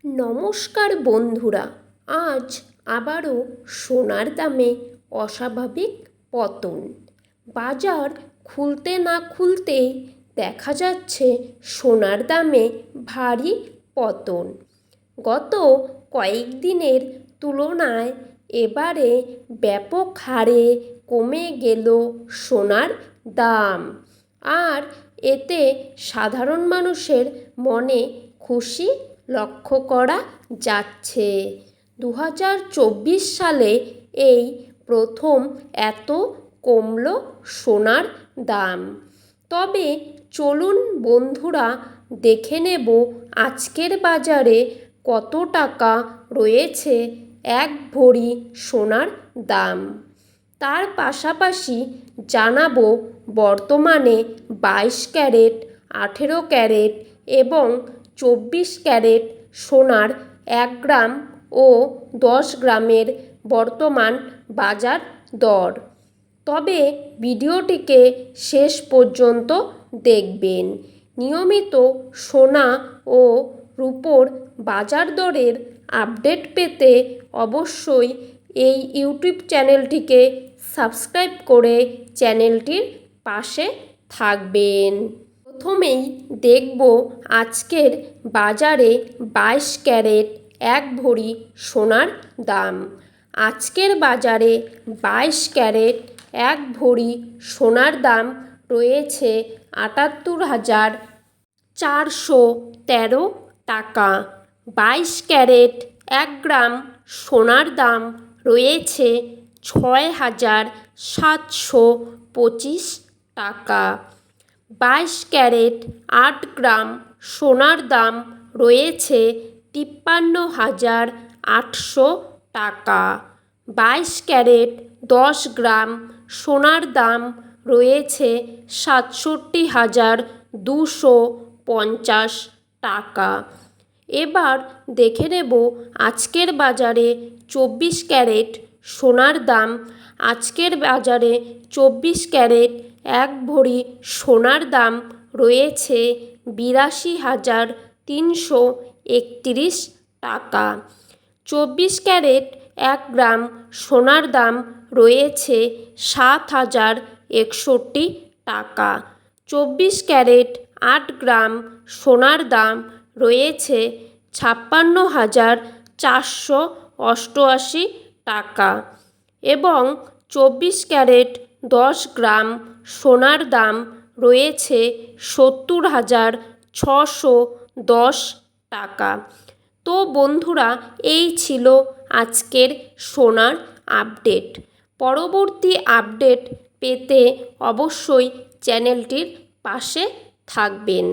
নমস্কার বন্ধুরা, আজ আবারও সোনার দামে অস্বাভাবিক পতন। বাজার খুলতে না খুলতেই দেখা যাচ্ছে সোনার দামে ভারী পতন। গত কয়েকদিনের তুলনায় এবারে ব্যাপক হারে কমে গেল সোনার দাম, আর এতে সাধারণ মানুষের মনে খুশি লক্ষ্য করা যাচ্ছে। 2024 সালে এই প্রথম এত কমল সোনার দাম। তবে চলুন বন্ধুরা দেখে নেব আজকের বাজারে কত টাকা রয়েছে এক ভরি সোনার দাম। তার পাশাপাশি জানাবো বর্তমানে 22 ক্যারেট, 18 ক্যারেট এবং 24 ক্যারেট সোনার 1 গ্রাম ও 10 গ্রামের বর্তমান বাজার দর। তবে ভিডিওটিকে শেষ পর্যন্ত দেখবেন। নিয়মিত সোনা ও রূপোর বাজার দরের আপডেট পেতে অবশ্যই এই ইউটিউব চ্যানেলটিকে সাবস্ক্রাইব করে চ্যানেলটির পাশে থাকবেন। প্রথমেই দেখব আজকের বাজারে 22 ক্যারেট 1 ভরি সোনার দাম। আজকের বাজারে 22 ক্যারেট 1 ভরি সোনার দাম রয়েছে 78,413 টাকা। 22 ক্যারেট 1 গ্রাম সোনার দাম রয়েছে 6,725 টাকা। 22 ক্যারেট 8 গ্রাম সোনার দাম রয়েছে 53,800 টাকা। 22 ক্যারেট 10 গ্রাম সোনার দাম রয়েছে 67,250 টাকা। এবার দেখে নেব আজকের বাজারে 24 ক্যারেট সোনার দাম। আজকের বাজারে 24 ক্যারেট 1 ভরি সোনার দাম রয়েছে 82,331 টাকা। 24 ক্যারেট 1 গ্রাম সোনার দাম রয়েছে 7,061 টাকা। 24 ক্যারেট 8 গ্রাম সোনার দাম রয়েছে 56,488 টাকা এবং 24 ক্যারেট 10 গ্রাম সোনার দাম রয়েছে 70,610 টাকা। তো বন্ধুরা, এই ছিল আজকের সোনার আপডেট। পরবর্তী আপডেট পেতে অবশ্যই চ্যানেলটির পাশে থাকবেন।